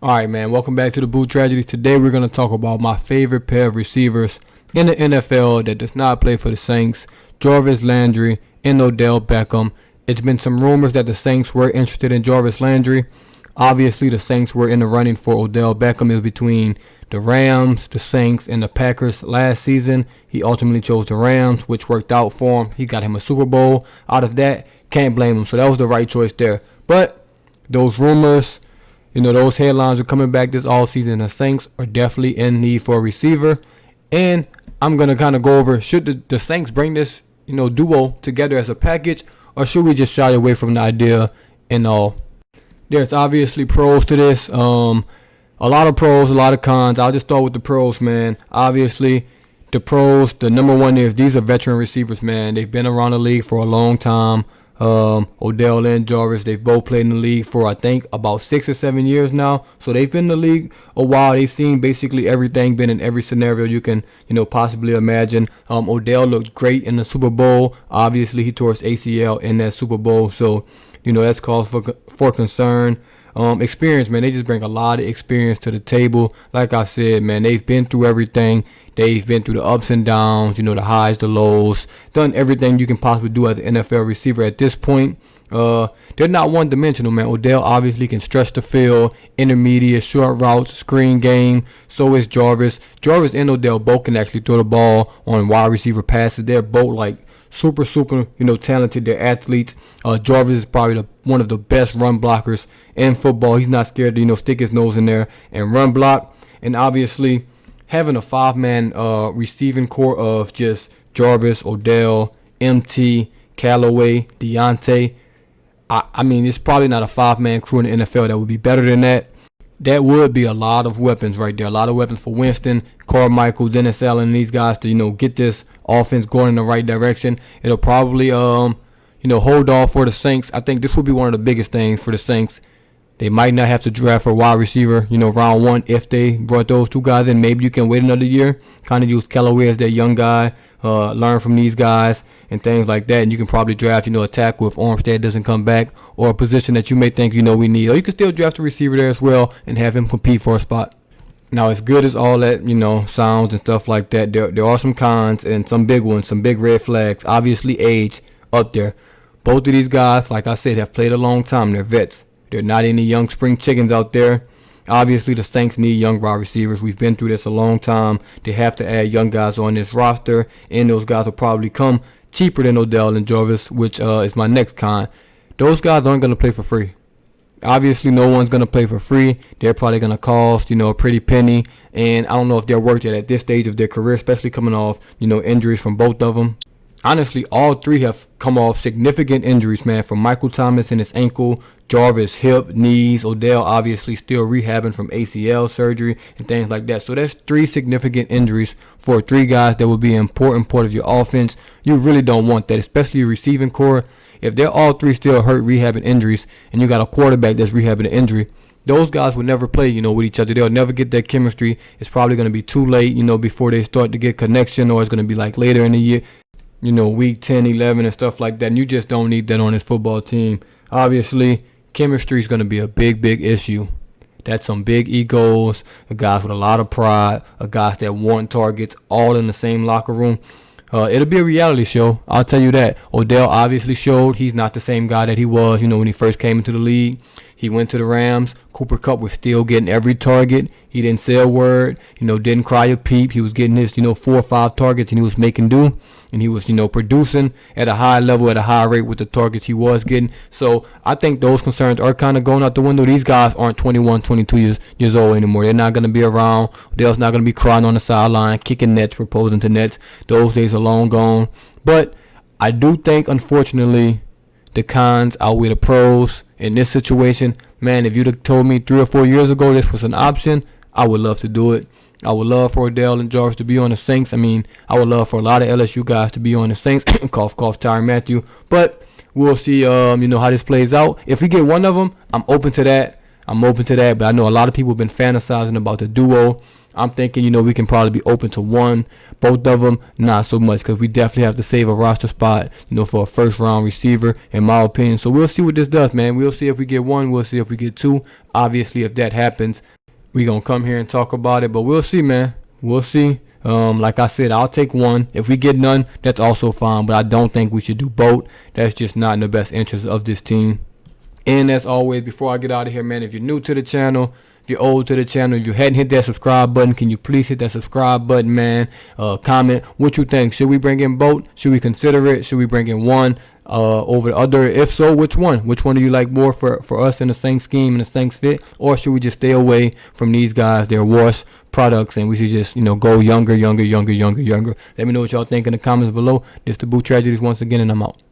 All right, man. Welcome back to the Boot Tragedies. Today we're going to talk about my favorite pair of receivers in the NFL that does not play for the Saints, Jarvis Landry and Odell Beckham. It's been some rumors that the Saints were interested in Jarvis Landry. Obviously, the Saints were in the running for Odell Beckham. It was between the Rams, the Saints, and the Packers last season. He ultimately chose the Rams, which worked out for him. He got him a Super Bowl out of that. Can't blame him. So that was the right choice there. But those rumors, those headlines are coming back this offseason. The Saints are definitely in need for a receiver. And I'm going to kind of go over, should the Saints bring this, duo together as a package, or should we just shy away from the idea and all? There's obviously pros to this. A lot of pros, a lot of cons. I'll just start with the pros, man. Obviously, the pros, the number one is these are veteran receivers, man. They've been around the league for a long time. Odell and Jarvis, they've both played in the league for, I think, about 6 or 7 years now. So they've been in the league a while. They've seen basically everything, been in every scenario you can, possibly imagine. Odell looked great in the Super Bowl. Obviously, he tore his ACL in that Super Bowl. So, that's cause for concern. Experience, man. They just bring a lot of experience to the table. Like I said, man, they've been through everything. They've been through the ups and downs, the highs, the lows. Done everything you can possibly do as an NFL receiver at this point. They're not one-dimensional, man. Odell obviously can stretch the field, intermediate, short routes, screen game. So is Jarvis. Jarvis and Odell both can actually throw the ball on wide receiver passes. They're both like super, talented. They're athletes. Jarvis is probably one of the best run blockers in football. He's not scared to, stick his nose in there and run block. And obviously, having a five-man receiving core of just Jarvis, Odell, MT, Callaway, Deontay, I mean, it's probably not a five-man crew in the NFL that would be better than that. That would be a lot of weapons right there. A lot of weapons for Winston, Carmichael, Dennis Allen, and these guys to, get this offense going in the right direction. It'll probably, hold off for the Saints. I think this would be one of the biggest things for the Saints. They might not have to draft for a wide receiver, round one if they brought those two guys in. Maybe you can wait another year, kind of use Callaway as that young guy, learn from these guys and things like that. And you can probably draft, a tackle if Armstead doesn't come back, or a position that you may think, we need. Or you can still draft a receiver there as well and have him compete for a spot. Now, as good as all that, sounds and stuff like that, there are some cons and some big ones, some big red flags. Obviously, age up there. Both of these guys, like I said, have played a long time. They're vets. They're not any young spring chickens out there. Obviously, the Saints need young wide receivers. We've been through this a long time. They have to add young guys on this roster, and those guys will probably come cheaper than Odell and Jarvis, which is my next con. Those guys aren't going to play for free. Obviously, no one's going to play for free. They're probably going to cost, a pretty penny, and I don't know if they're worth it at this stage of their career, especially coming off, injuries from both of them. Honestly, all three have come off significant injuries, man, from Michael Thomas and his ankle, Jarvis hip, knees, Odell obviously still rehabbing from ACL surgery and things like that. So that's three significant injuries for three guys that will be an important part of your offense. You really don't want that, especially your receiving core. If they're all three still hurt, rehabbing injuries, and you got a quarterback that's rehabbing an injury, those guys will never play, with each other. They'll never get that chemistry. It's probably going to be too late, before they start to get connection, or it's going to be like later in the year. Week 10, 11 and stuff like that. And you just don't need that on this football team. Obviously, chemistry is going to be a big, big issue. That's some big egos, guys with a lot of pride, guys that want targets, all in the same locker room. It'll be a reality show, I'll tell you that. Odell obviously showed he's not the same guy that he was, when he first came into the league. He went to the Rams. Cooper Kupp was still getting every target. He didn't say a word, didn't cry a peep. He was getting his, 4 or 5 targets, and he was making do. And he was, producing at a high level, at a high rate with the targets he was getting. So I think those concerns are kind of going out the window. These guys aren't 21, 22 years old anymore. They're not going to be around. Odell's not going to be crying on the sideline, kicking nets, proposing to nets. Those days are long gone. But I do think, unfortunately, the cons outweigh the pros in this situation. Man, if you'd have told me 3 or 4 years ago this was an option, I would love to do it. I would love for Odell and Jarvis to be on the Saints. I mean, I would love for a lot of LSU guys to be on the Saints. cough, cough, Tyrann Mathieu. But we'll see, how this plays out. If we get one of them, I'm open to that. I'm open to that, but I know a lot of people have been fantasizing about the duo. I'm thinking, we can probably be open to one. Both of them, not so much, because we definitely have to save a roster spot, for a first-round receiver, in my opinion. So we'll see what this does, man. We'll see if we get one. We'll see if we get two. Obviously, if that happens, we're going to come here and talk about it. But we'll see, man. We'll see. Like I said, I'll take one. If we get none, that's also fine. But I don't think we should do both. That's just not in the best interest of this team. And as always, before I get out of here, man, if you're new to the channel, if you're old to the channel, if you hadn't hit that subscribe button, can you please hit that subscribe button, man? Comment what you think. Should we bring in both? Should we consider it? Should we bring in one over the other? If so, which one? Which one do you like more for us in the Saints scheme and the Saints fit? Or should we just stay away from these guys? They're worse products, and we should just go younger. Let me know what y'all think in the comments below. This is the Boo Tragedies once again, and I'm out.